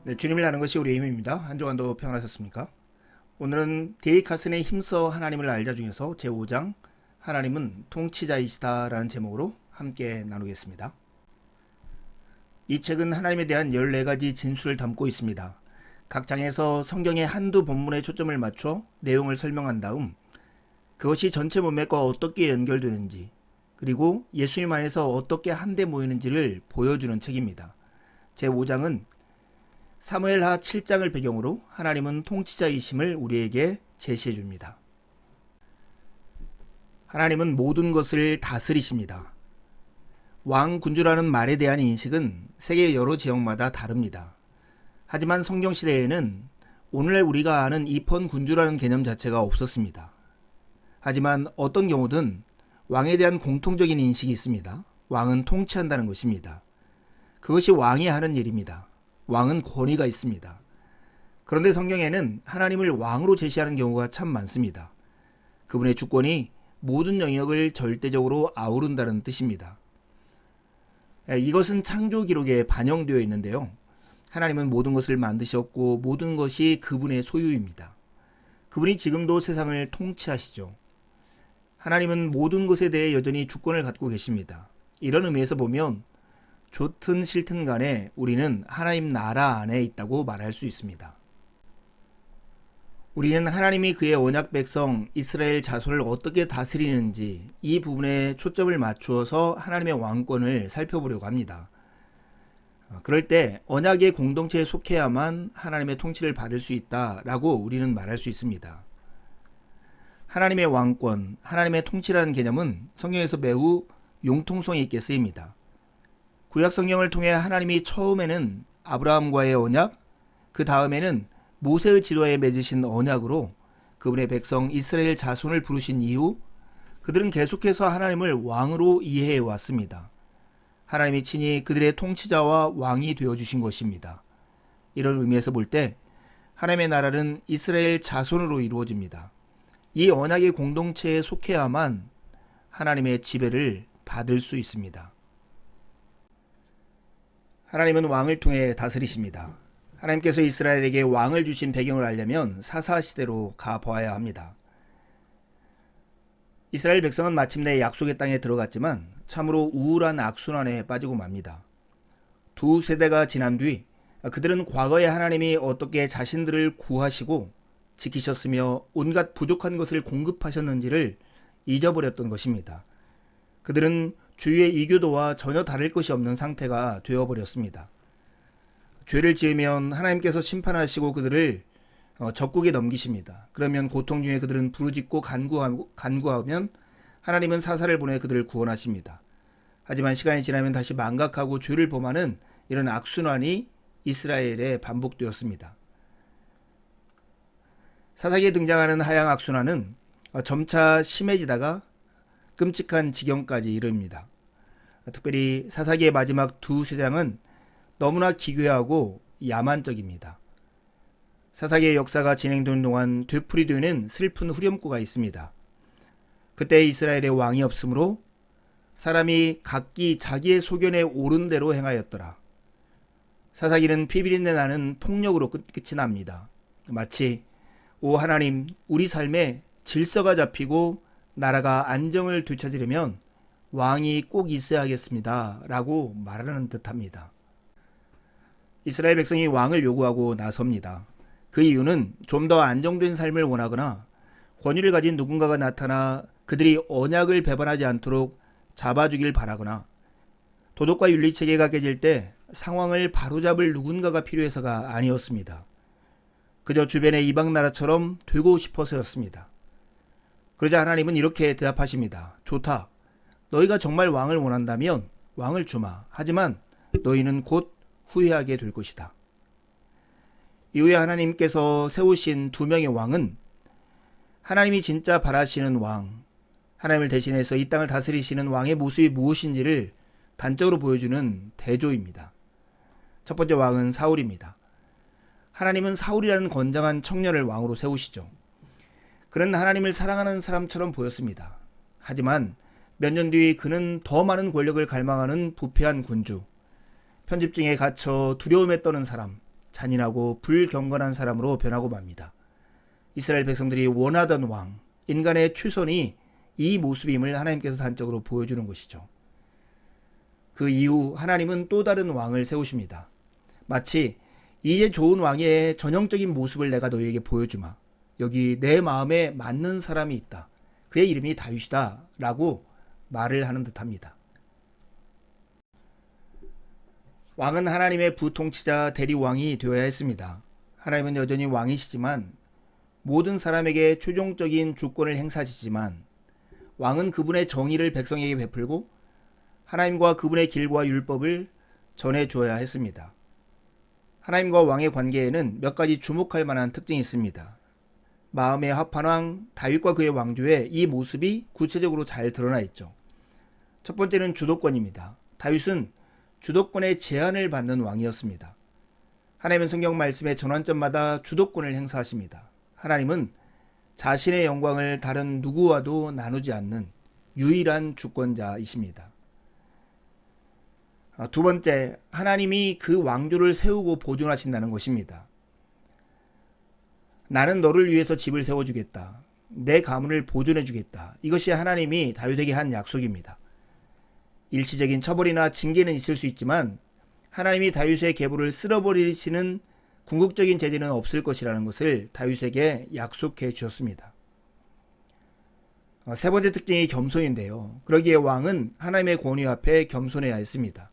네, 주님을 아는 것이 우리의 힘입니다. 한 주간도 평안하셨습니까? 오늘은 데이카슨의 힘써 하나님을 알자 중에서 제5장 하나님은 통치자이시다 라는 제목으로 함께 나누겠습니다. 이 책은 하나님에 대한 14가지 진술을 담고 있습니다. 각 장에서 성경의 한두 본문에 초점을 맞춰 내용을 설명한 다음 그것이 전체 문맥과 어떻게 연결되는지 그리고 예수님 안에서 어떻게 한데 모이는지를 보여주는 책입니다. 제5장은 사무엘하 7장을 배경으로 하나님은 통치자이심을 우리에게 제시해 줍니다. 하나님은 모든 것을 다스리십니다. 왕, 군주라는 말에 대한 인식은 세계 여러 지역마다 다릅니다. 하지만 성경시대에는 오늘날 우리가 아는 입헌 군주라는 개념 자체가 없었습니다. 하지만 어떤 경우든 왕에 대한 공통적인 인식이 있습니다. 왕은 통치한다는 것입니다. 그것이 왕이 하는 일입니다. 왕은 권위가 있습니다. 그런데 성경에는 하나님을 왕으로 제시하는 경우가 참 많습니다. 그분의 주권이 모든 영역을 절대적으로 아우른다는 뜻입니다. 이것은 창조 기록에 반영되어 있는데요. 하나님은 모든 것을 만드셨고 모든 것이 그분의 소유입니다. 그분이 지금도 세상을 통치하시죠. 하나님은 모든 것에 대해 여전히 주권을 갖고 계십니다. 이런 의미에서 보면 좋든 싫든 간에 우리는 하나님 나라 안에 있다고 말할 수 있습니다. 우리는 하나님이 그의 언약 백성 이스라엘 자손을 어떻게 다스리는지 이 부분에 초점을 맞추어서 하나님의 왕권을 살펴보려고 합니다. 그럴 때 언약의 공동체에 속해야만 하나님의 통치를 받을 수 있다라고 우리는 말할 수 있습니다. 하나님의 왕권, 하나님의 통치라는 개념은 성경에서 매우 융통성 있게 쓰입니다. 구약 성경을 통해 하나님이 처음에는 아브라함과의 언약, 그 다음에는 모세의 지도에 맺으신 언약으로 그분의 백성 이스라엘 자손을 부르신 이후 그들은 계속해서 하나님을 왕으로 이해해 왔습니다. 하나님이 친히 그들의 통치자와 왕이 되어주신 것입니다. 이런 의미에서 볼 때 하나님의 나라는 이스라엘 자손으로 이루어집니다. 이 언약의 공동체에 속해야만 하나님의 지배를 받을 수 있습니다. 하나님은 왕을 통해 다스리십니다. 하나님께서 이스라엘에게 왕을 주신 배경을 알려면 사사시대로 가보아야 합니다. 이스라엘 백성은 마침내 약속의 땅에 들어갔지만 참으로 우울한 악순환에 빠지고 맙니다. 두 세대가 지난 뒤 그들은 과거에 하나님이 어떻게 자신들을 구하시고 지키셨으며 온갖 부족한 것을 공급하셨는지를 잊어버렸던 것입니다. 그들은 주위의 이교도와 전혀 다를 것이 없는 상태가 되어버렸습니다. 죄를 지으면 하나님께서 심판하시고 그들을 적국에 넘기십니다. 그러면 고통 중에 그들은 부르짖고 간구하면 하나님은 사사를 보내 그들을 구원하십니다. 하지만 시간이 지나면 다시 망각하고 죄를 범하는 이런 악순환이 이스라엘에 반복되었습니다. 사사기에 등장하는 하양 악순환은 점차 심해지다가 끔찍한 지경까지 이릅니다. 특별히 사사기의 마지막 두 세 장은 너무나 기괴하고 야만적입니다. 사사기의 역사가 진행되는 동안 되풀이되는 슬픈 후렴구가 있습니다. 그때 이스라엘의 왕이 없으므로 사람이 각기 자기의 소견에 옳은 대로 행하였더라. 사사기는 피비린내 나는 폭력으로 끝이 납니다. 마치 오 하나님, 우리 삶에 질서가 잡히고 나라가 안정을 되찾으려면 왕이 꼭 있어야겠습니다 라고 말하는 듯합니다. 이스라엘 백성이 왕을 요구하고 나섭니다. 그 이유는 좀 더 안정된 삶을 원하거나 권위를 가진 누군가가 나타나 그들이 언약을 배반하지 않도록 잡아주길 바라거나 도덕과 윤리체계가 깨질 때 상황을 바로잡을 누군가가 필요해서가 아니었습니다. 그저 주변의 이방 나라처럼 되고 싶어서였습니다. 그러자 하나님은 이렇게 대답하십니다. 좋다. 너희가 정말 왕을 원한다면 왕을 주마. 하지만 너희는 곧 후회하게 될 것이다. 이후에 하나님께서 세우신 두 명의 왕은 하나님이 진짜 바라시는 왕, 하나님을 대신해서 이 땅을 다스리시는 왕의 모습이 무엇인지를 단적으로 보여주는 대조입니다. 첫 번째 왕은 사울입니다. 하나님은 사울이라는 건장한 청년을 왕으로 세우시죠. 그는 하나님을 사랑하는 사람처럼 보였습니다. 하지만 몇 년 뒤 그는 더 많은 권력을 갈망하는 부패한 군주, 편집증에 갇혀 두려움에 떠는 사람, 잔인하고 불경건한 사람으로 변하고 맙니다. 이스라엘 백성들이 원하던 왕, 인간의 최선이 이 모습임을 하나님께서 단적으로 보여주는 것이죠. 그 이후 하나님은 또 다른 왕을 세우십니다. 마치 이제 좋은 왕의 전형적인 모습을 내가 너희에게 보여주마. 여기 내 마음에 맞는 사람이 있다. 그의 이름이 다윗이다 라고 말을 하는 듯합니다. 왕은 하나님의 부통치자 대리왕이 되어야 했습니다. 하나님은 여전히 왕이시지만 모든 사람에게 최종적인 주권을 행사하시지만 왕은 그분의 정의를 백성에게 베풀고 하나님과 그분의 길과 율법을 전해 주어야 했습니다. 하나님과 왕의 관계에는 몇 가지 주목할 만한 특징이 있습니다. 마음에 합한 왕 다윗과 그의 왕조에 이 모습이 구체적으로 잘 드러나 있죠. 첫 번째는 주도권입니다. 다윗은 주도권의 제한을 받는 왕이었습니다. 하나님은 성경 말씀의 전환점마다 주도권을 행사하십니다. 하나님은 자신의 영광을 다른 누구와도 나누지 않는 유일한 주권자이십니다. 두 번째, 하나님이 그 왕조를 세우고 보존하신다는 것입니다. 나는 너를 위해서 집을 세워주겠다. 내 가문을 보존해주겠다. 이것이 하나님이 다윗에게 한 약속입니다. 일시적인 처벌이나 징계는 있을 수 있지만 하나님이 다윗의 계보를 쓸어버리시는 궁극적인 제재는 없을 것이라는 것을 다윗에게 약속해 주셨습니다. 세 번째 특징이 겸손인데요. 그러기에 왕은 하나님의 권위 앞에 겸손해야 했습니다.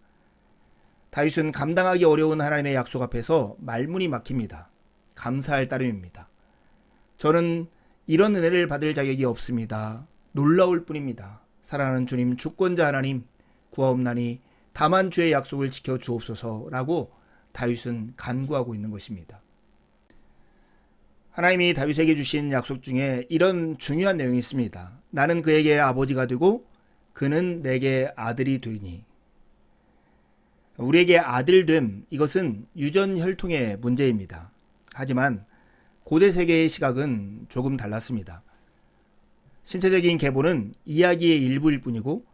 다윗은 감당하기 어려운 하나님의 약속 앞에서 말문이 막힙니다. 감사할 따름입니다. 저는 이런 은혜를 받을 자격이 없습니다. 놀라울 뿐입니다. 사랑하는 주님, 주권자 하나님, 구하옵나니 다만 주의 약속을 지켜 주옵소서라고 다윗은 간구하고 있는 것입니다. 하나님이 다윗에게 주신 약속 중에 이런 중요한 내용이 있습니다. 나는 그에게 아버지가 되고 그는 내게 아들이 되니. 우리에게 아들됨, 이것은 유전혈통의 문제입니다. 하지만 고대 세계의 시각은 조금 달랐습니다. 신체적인 계보는 이야기의 일부일 뿐이고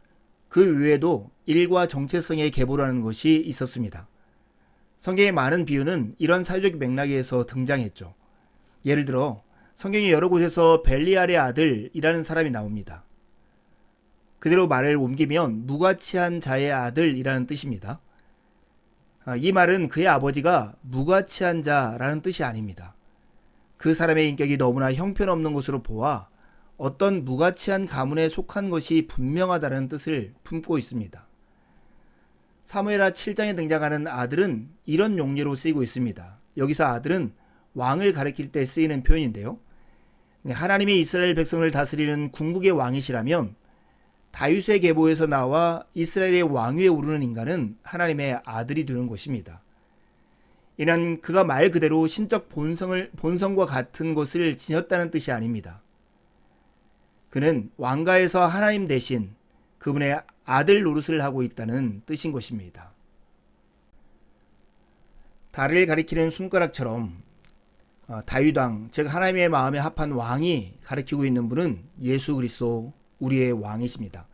그 외에도 일과 정체성의 계보라는 것이 있었습니다. 성경의 많은 비유는 이런 사회적 맥락에서 등장했죠. 예를 들어 성경의 여러 곳에서 벨리알의 아들이라는 사람이 나옵니다. 그대로 말을 옮기면 무가치한 자의 아들이라는 뜻입니다. 이 말은 그의 아버지가 무가치한 자라는 뜻이 아닙니다. 그 사람의 인격이 너무나 형편없는 것으로 보아 어떤 무가치한 가문에 속한 것이 분명하다는 뜻을 품고 있습니다. 사무엘하 7장에 등장하는 아들은 이런 용례로 쓰이고 있습니다. 여기서 아들은 왕을 가리킬 때 쓰이는 표현인데요. 하나님이 이스라엘 백성을 다스리는 궁극의 왕이시라면 다윗의 계보에서 나와 이스라엘의 왕위에 오르는 인간은 하나님의 아들이 되는 것입니다. 이는 그가 말 그대로 신적 본성과 같은 것을 지녔다는 뜻이 아닙니다. 그는 왕가에서 하나님 대신 그분의 아들 노릇을 하고 있다는 뜻인 것입니다. 달을 가리키는 손가락처럼 다윗왕, 즉 하나님의 마음에 합한 왕이 가리키고 있는 분은 예수 그리스도 우리의 왕이십니다.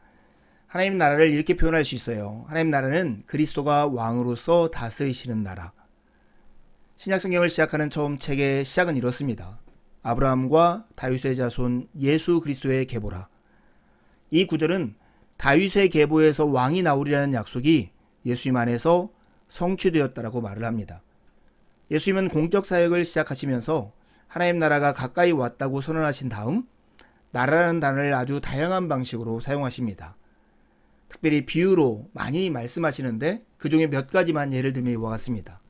하나님 나라를 이렇게 표현할 수 있어요. 하나님 나라는 그리스도가 왕으로서 다스리시는 나라. 신약 성경을 시작하는 처음 책의 시작은 이렇습니다. 아브라함과 다윗의 자손 예수 그리스도의 계보라. 이 구절은 다윗의 계보에서 왕이 나오리라는 약속이 예수님 안에서 성취되었다라고 말을 합니다. 예수님은 공적 사역을 시작하시면서 하나님 나라가 가까이 왔다고 선언하신 다음 나라라는 단어를 아주 다양한 방식으로 사용하십니다. 특별히 비유로 많이 말씀하시는데 그 중에 몇 가지만 예를 들면 이와 같습니다.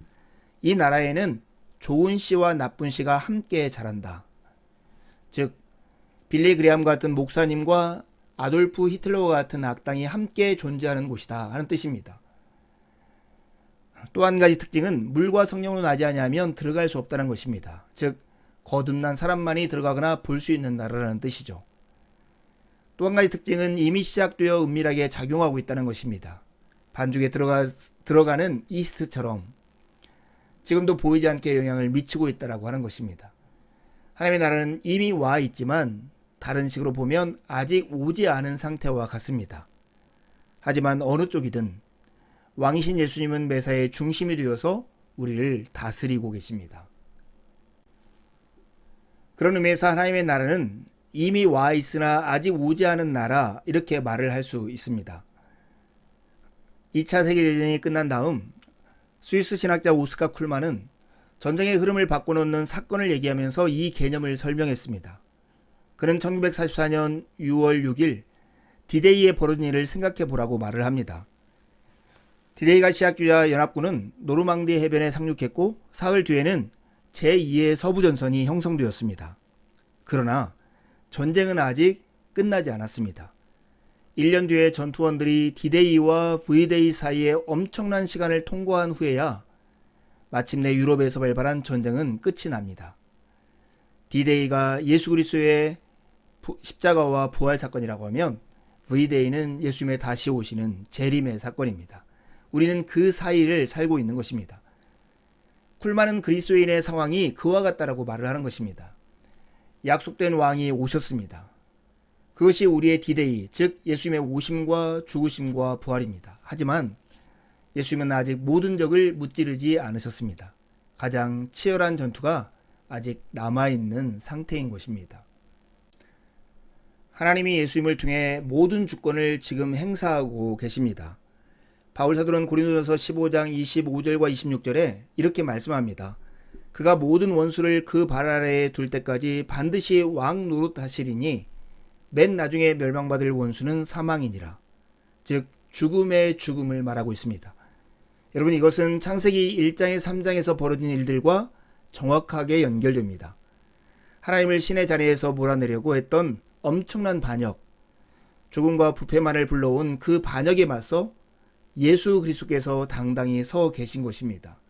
이 나라에는 좋은 씨와 나쁜 씨가 함께 자란다. 즉 빌리 그레함 같은 목사님과 아돌프 히틀러와 같은 악당이 함께 존재하는 곳이다 하는 뜻입니다. 또 한 가지 특징은 물과 성령으로 나지 아니하면 들어갈 수 없다는 것입니다. 즉 거듭난 사람만이 들어가거나 볼 수 있는 나라라는 뜻이죠. 또 한 가지 특징은 이미 시작되어 은밀하게 작용하고 있다는 것입니다. 반죽에 들어가는 이스트처럼 지금도 보이지 않게 영향을 미치고 있다고 하는 것입니다. 하나님의 나라는 이미 와 있지만 다른 식으로 보면 아직 오지 않은 상태와 같습니다. 하지만 어느 쪽이든 왕이신 예수님은 매사의 중심이 되어서 우리를 다스리고 계십니다. 그런 의미에서 하나님의 나라는 이미 와 있으나 아직 오지 않은 나라, 이렇게 말을 할 수 있습니다. 2차 세계대전이 끝난 다음 스위스 신학자 오스카 쿨만은 전쟁의 흐름을 바꿔놓는 사건을 얘기하면서 이 개념을 설명했습니다. 그는 1944년 6월 6일 디데이에 벌어진 일을 생각해 보라고 말을 합니다. 디데이가 시작되자 연합군은 노르망디 해변에 상륙했고 사흘 뒤에는 제2의 서부전선이 형성되었습니다. 그러나 전쟁은 아직 끝나지 않았습니다. 1년 뒤에 전투원들이 디데이와 V데이 사이에 엄청난 시간을 통과한 후에야 마침내 유럽에서 발발한 전쟁은 끝이 납니다. 디데이가 예수 그리스도의 십자가와 부활 사건이라고 하면 V데이는 예수님의 다시 오시는 재림의 사건입니다. 우리는 그 사이를 살고 있는 것입니다. 쿨만은 그리스도인의 상황이 그와 같다라고 말을 하는 것입니다. 약속된 왕이 오셨습니다. 그것이 우리의 디데이, 즉 예수님의 오심과 죽으심과 부활입니다. 하지만 예수님은 아직 모든 적을 무찌르지 않으셨습니다. 가장 치열한 전투가 아직 남아있는 상태인 것입니다. 하나님이 예수님을 통해 모든 주권을 지금 행사하고 계십니다. 바울 사도는 고린도전서 15장 25절과 26절에 이렇게 말씀합니다. 그가 모든 원수를 그 발 아래에 둘 때까지 반드시 왕 노릇하시리니 맨 나중에 멸망받을 원수는 사망이니라. 즉 죽음의 죽음을 말하고 있습니다. 여러분, 이것은 창세기 1장의 3장에서 벌어진 일들과 정확하게 연결됩니다. 하나님을 신의 자리에서 몰아내려고 했던 엄청난 반역, 죽음과 부패만을 불러온 그 반역에 맞서 예수 그리스도께서 당당히 서 계신 것입니다.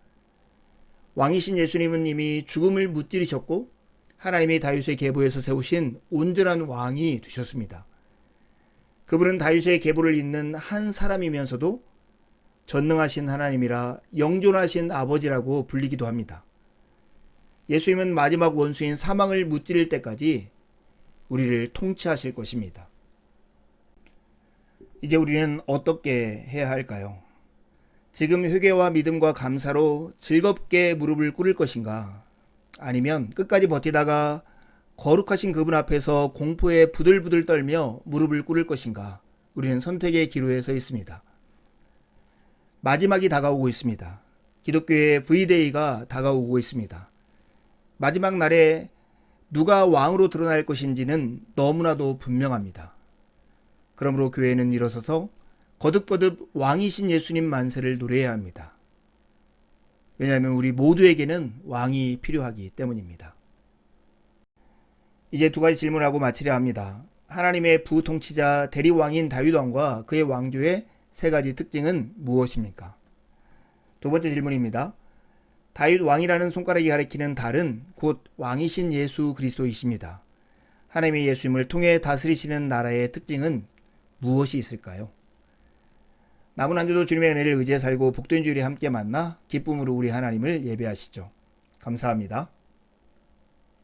왕이신 예수님은 이미 죽음을 무찌르셨고 하나님이 다윗의 계보에서 세우신 온전한 왕이 되셨습니다. 그분은 다윗의 계보를 잇는 한 사람이면서도 전능하신 하나님이라 영존하신 아버지라고 불리기도 합니다. 예수님은 마지막 원수인 사망을 무찌를 때까지 우리를 통치하실 것입니다. 이제 우리는 어떻게 해야 할까요? 지금 회개와 믿음과 감사로 즐겁게 무릎을 꿇을 것인가? 아니면 끝까지 버티다가 거룩하신 그분 앞에서 공포에 부들부들 떨며 무릎을 꿇을 것인가? 우리는 선택의 기로에 서 있습니다. 마지막이 다가오고 있습니다. 기독교의 V데이가 다가오고 있습니다. 마지막 날에 누가 왕으로 드러날 것인지는 너무나도 분명합니다. 그러므로 교회는 일어서서 거듭거듭 왕이신 예수님 만세를 노래해야 합니다. 왜냐하면 우리 모두에게는 왕이 필요하기 때문입니다. 이제 두 가지 질문하고 마치려 합니다. 하나님의 부통치자 대리왕인 다윗왕과 그의 왕조의 세 가지 특징은 무엇입니까? 두 번째 질문입니다. 다윗 왕이라는 손가락이 가리키는 달은 곧 왕이신 예수 그리스도이십니다. 하나님의 예수님을 통해 다스리시는 나라의 특징은 무엇이 있을까요? 남은 한 주도 주님의 은혜를 의지해 살고 복된 주일에 함께 만나 기쁨으로 우리 하나님을 예배하시죠. 감사합니다.